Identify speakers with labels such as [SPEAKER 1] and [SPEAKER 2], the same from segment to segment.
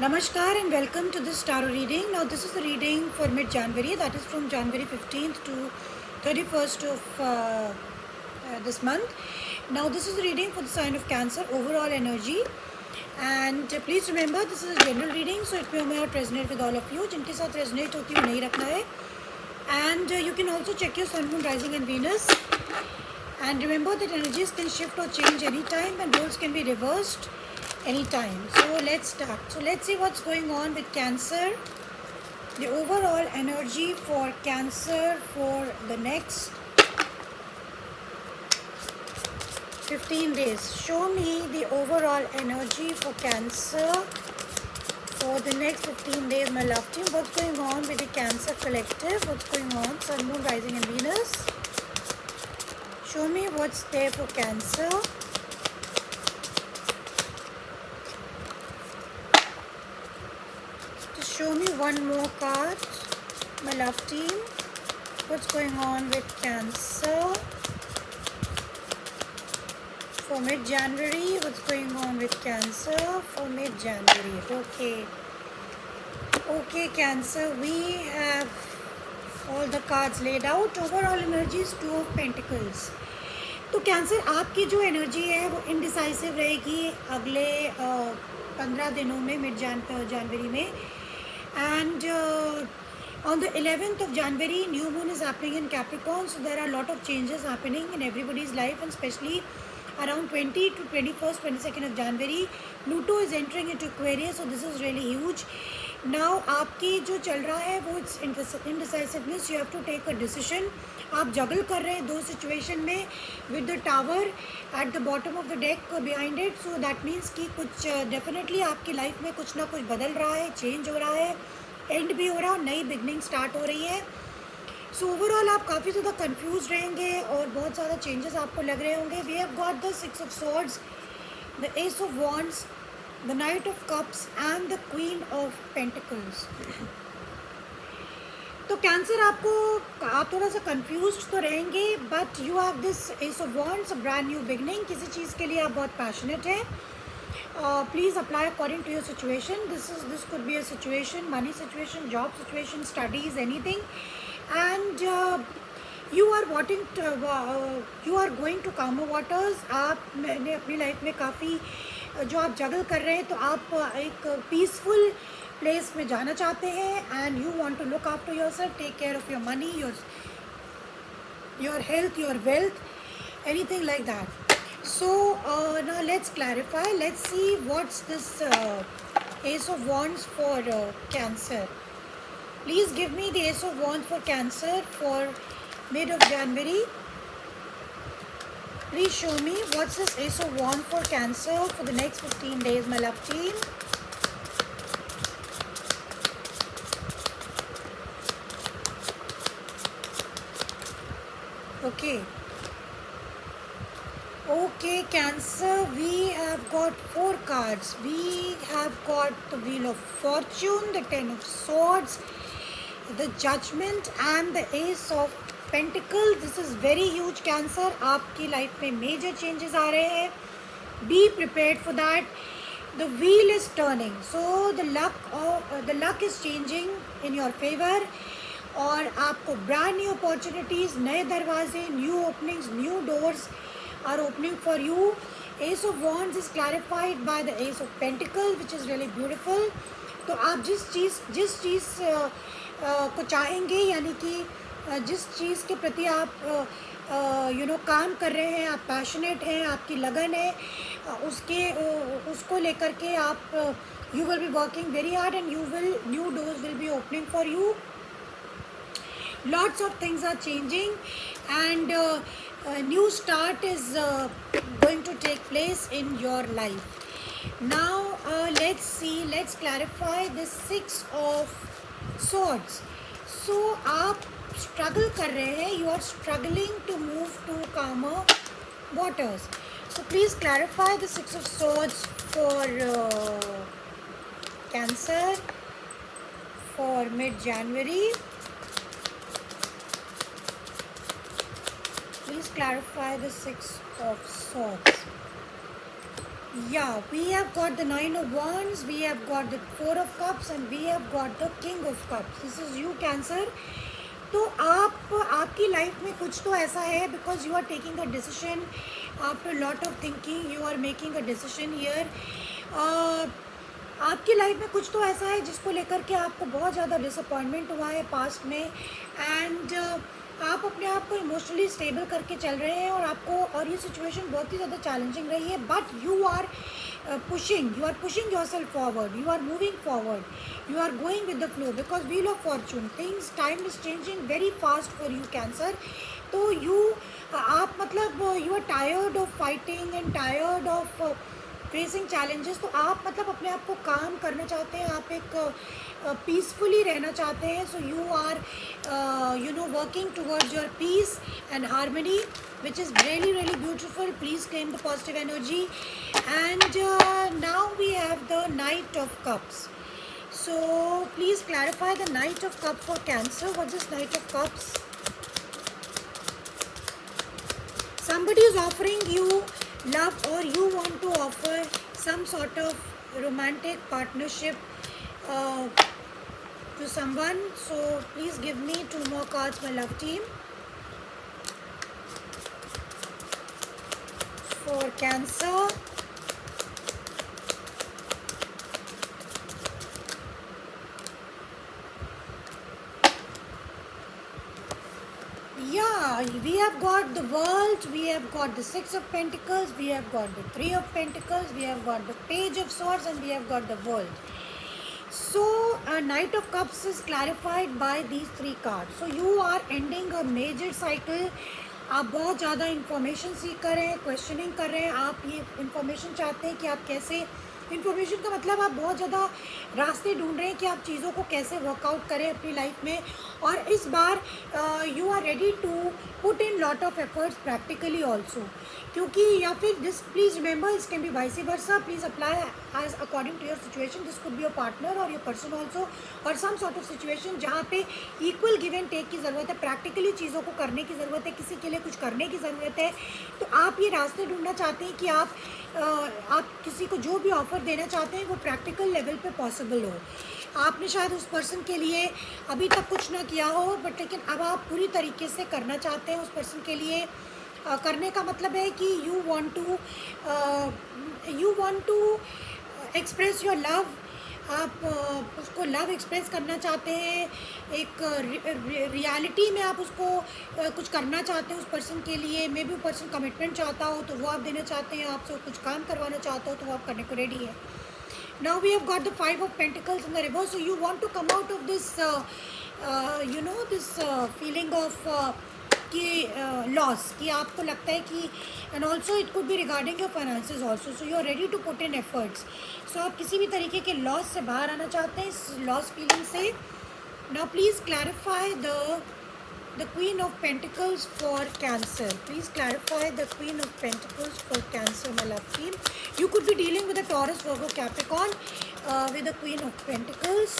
[SPEAKER 1] Namaskar and welcome to this tarot reading. Now this is the reading for mid-January, that is from January 15th to 31st of this month. Now this is the reading for the sign of Cancer, overall energy. And please remember this is a general reading, so it may not resonate with all of you. जिनके साथ resonate होती है वो नहीं रखना है. And you can also check your Sun, Moon, Rising and Venus. And remember that energies can shift or change anytime and roles can be reversed anytime. So let's start. So let's see what's going on with Cancer. The overall energy for Cancer for the next 15 days. Show me the overall energy for Cancer for the next 15 days, my love team. What's going on with the Cancer collective? What's going on? Sun, Moon, Rising and Venus. Show me what's there for Cancer. Just show me one more card, my love team. What's going on with Cancer for mid-January? What's going on with Cancer for mid-January? Okay, Cancer, we have all the cards laid out. Overall energy is 2 of Pentacles. तो cancer आपकी जो energy है वो indecisive रहेगी अगले 15 दिनों में जनवरी में. And on the 11th of January, new moon is happening in Capricorn, so there are a lot of changes happening in everybody's life, and especially around 20 to 21st, 22nd of January, Pluto is entering into Aquarius, so this is really huge. Now आपकी जो चल रहा है वो it's indecisiveness. You have to take a decision. आप जगल कर रहे हैं दो सिचुएशन में with the tower at the bottom of the deck behind it. So that means कि कुछ डेफिनेटली आपकी लाइफ में कुछ ना कुछ बदल रहा है, चेंज हो रहा है, एंड भी हो रहा है, नई बिगनिंग स्टार्ट हो रही है. सो ओवरऑल आप काफ़ी ज़्यादा कंफ्यूज रहेंगे और बहुत ज़्यादा चेंजेस आपको लग रहे होंगे. We have got the 6 of swords, the ace of wands, the knight of cups and the queen of pentacles. तो कैंसर आप थोड़ा सा कंफ्यूज तो रहेंगे, but you have this ace of wands, brand new beginning. किसी चीज़ के लिए आप बहुत पैशनेट हैं. Please apply according to your situation. This could be a situation, money situation, job situation, studies, anything. And you are going to कामर waters. मैंने अपनी लाइफ में काफ़ी जो आप जगल कर रहे हैं, तो आप एक पीसफुल प्लेस में जाना चाहते हैं and you want to look after yourself, take care of your money, your health, your wealth, anything like that. So now let's clarify, let's see what's this ace of wands for Cancer. Please give me the ace of wands for Cancer for mid of January. Please show me what's this ace of wands for Cancer for the next 15 days, my love team. Okay, Cancer, we have got 4 cards. We have got the Wheel of Fortune, the 10 of Swords, the Judgment and the Ace of Pentacles. This is very huge, Cancer. आपकी life में major changes आ रहे हैं. Be prepared for that. The wheel is turning, so the luck is changing in your favor. और आपको brand new opportunities, नए दरवाजे, new openings, new doors are opening for you. Ace of wands is clarified by the ace of pentacle which is really beautiful. तो आप जिस चीज़ को चाहेंगे, यानी कि जिस चीज़ के प्रति आप काम कर रहे हैं, आप पैशनेट हैं, आपकी लगन है, उसको लेकर के आप you will be working very hard and new doors will be opening for you. Lots of things are changing and a new start is going to take place in your life. Now let's clarify the 6 of Swords. So आप struggle कर रहे हैं, you are struggling to move to calmer waters. So please clarify the 6 of Swords for Cancer for mid-January. Please clarify the 6 of Swords. Yeah, we have got the Nine of Wands, we have got the Four of Cups, and we have got the King of Cups. This is you, Cancer. तो आपकी life में कुछ तो ऐसा है, because you are taking a decision after lot of thinking, you are making a decision here. आपकी life में कुछ तो ऐसा है जिसको लेकर के आपको बहुत ज़्यादा डिसअपॉइंटमेंट हुआ है पास्ट में, एंड आप अपने आप को इमोशनली स्टेबल करके चल रहे हैं, और आपको और ये सिचुएशन बहुत ही ज़्यादा चैलेंजिंग रही है, but you are pushing yourself forward, you are moving forward, you are going with the flow, because wheel of fortune, things, time is changing very fast for you, Cancer. तो आप मतलब you are tired of fighting and tired of facing challenges. तो आप मतलब अपने आप को काम करना चाहते हैं, आप एक पीसफुली रहना चाहते हैं. So you are working towards your peace and harmony, which is really really beautiful. Please claim the positive energy. And now we have the Knight of Cups. So please clarify the Knight of Cups for Cancer. What's this Knight of Cups? Somebody is offering you love, or you want to offer some sort of romantic partnership to someone. So please give me 2 more cards, my love team, for Cancer. Yeah, we have got the World, we have got the Six of Pentacles, we have got the Three of Pentacles, we have got the Page of Swords, and we have got the World. So Knight of Cups is clarified by these 3 cards. So you are ending a major cycle. आप बहुत ज़्यादा information सीख कर रहे हैं, questioning कर रहे हैं, आप ये इन्फॉर्मेशन चाहते हैं कि आप कैसे, इन्फॉर्मेशन का मतलब आप बहुत ज़्यादा रास्ते ढूंढ रहे हैं कि आप चीज़ों को कैसे वर्कआउट करें अपनी लाइफ में. और इस बार you are ready to put in lot of efforts practically also, क्योंकि या फिर दिस, प्लीज़ रिमेंबर, इस can be vice versa. Please apply as according to your situation. This could be your partner और your person also, और some sort of situation जहाँ पे equal give and take की ज़रूरत है, प्रैक्टिकली चीज़ों को करने की ज़रूरत है, किसी के लिए कुछ करने की ज़रूरत है. तो आप ये रास्ते ढूंढना चाहते हैं कि आप किसी को जो भी ऑफ़र देना चाहते हैं वो प्रैक्टिकल लेवल पे पॉसिबल हो. आपने शायद उस पर्सन के लिए अभी तक कुछ ना किया हो, बट लेकिन अब आप पूरी तरीके से करना चाहते हैं उस पर्सन के लिए. करने का मतलब है कि you want to express your love. आप उसको लव एक्सप्रेस करना चाहते हैं, एक रियलिटी में आप उसको कुछ करना चाहते हैं उस पर्सन के लिए. मे बी वो पर्सन कमिटमेंट चाहता हो तो वो आप देना चाहते हैं, आपसे कुछ काम करवाना चाहता हो तो वो आप करने को रेडी है. Now we have got the Five of Pentacles in the reverse. So you want to come out of this, this feeling of कि loss, कि आपको लगता है कि, and also it could be regarding your finances also. So you are ready to put in efforts. So आप किसी भी तरीके के loss से बाहर आना चाहते हैं, इस loss feeling से. Now please clarify the Queen of Pentacles for Cancer. Please clarify the Queen of Pentacles for Cancer, my love team. You could be dealing with a Taurus, Virgo, Capricorn with the Queen of Pentacles.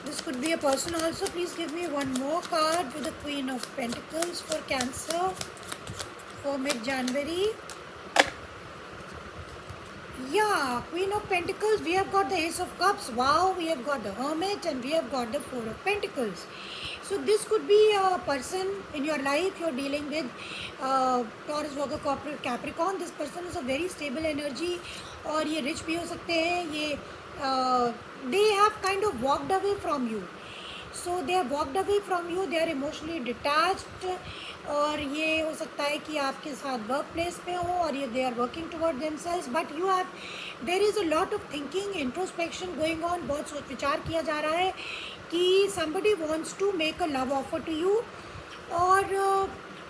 [SPEAKER 1] This could be a person also. Please give me one more card with the Queen of Pentacles for Cancer for mid-January. Yeah, Queen of Pentacles, we have got the Ace of Cups. Wow, we have got the Hermit, and we have got the Four of Pentacles. So this could be a person in your life you're dealing with, Taurus, Virgo, Capricorn. This person is a very stable energy, और ये rich भी हो सकते हैं. ये they have kind of walked away from you. So they have walked away from you. They are emotionally detached. और ये हो सकता है कि आपके साथ वर्क प्लेस पे हो, और ये they are working toward themselves, but you have, there is a lot of thinking, introspection going on. बहुत सोच विचार किया जा रहा है कि somebody wants to make a love offer to you,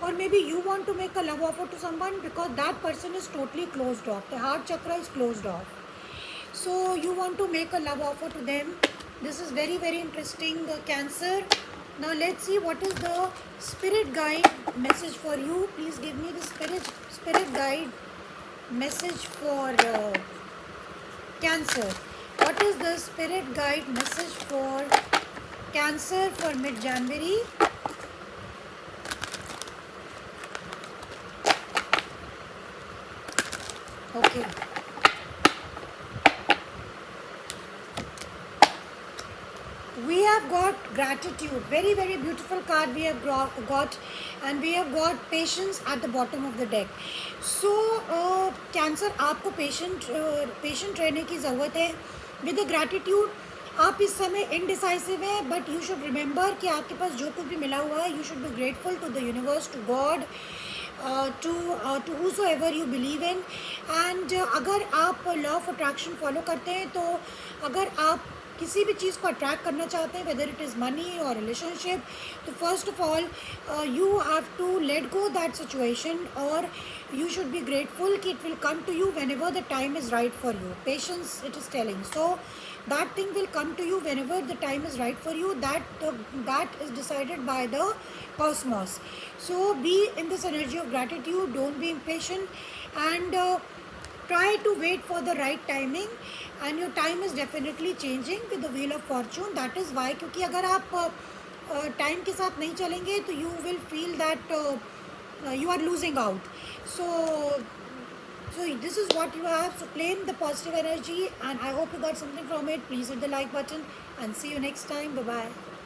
[SPEAKER 1] or maybe you want to make a love offer to someone, because that person is totally closed off. The heart chakra is closed off. So you want to make a love offer to them. This is very very interesting, Cancer. Now let's see what is the spirit guide message for you. Please give me the spirit guide message for Cancer. What is the spirit guide message for Cancer for mid-January? Okay. We have got gratitude, very very beautiful card we have got, and we have got patience at the bottom of the deck. So cancer, आपको patient रहने की ज़रूरत है. With the gratitude आप इस समय indecisive है, but you should remember कि आपके पास जो कुछ भी मिला हुआ है, you should be grateful to the universe, to God, to whosoever you believe in. And अगर आप लॉ ऑफ अट्रैक्शन फॉलो करते हैं, तो अगर आप किसी भी चीज़ को अट्रैक्ट करना चाहते हैं, वेदर इट इज़ मनी और रिलेशनशिप, तो first of all you have to let go that situation, और you should be grateful कि it will come to you whenever the time is right for you. Patience, it is telling. So that thing will come to you whenever the time is right for you. That is decided by the cosmos. So be in this energy of gratitude. Don't be impatient, and try to wait for the right timing. And your time is definitely changing with the wheel of fortune. That is why, क्योंकि अगर आप time के साथ नहीं चलेंगे, तो you will feel that you are losing out. So this is what you have. So claim the positive energy, and I hope you got something from it. Please hit the like button, and see you next time. Bye bye.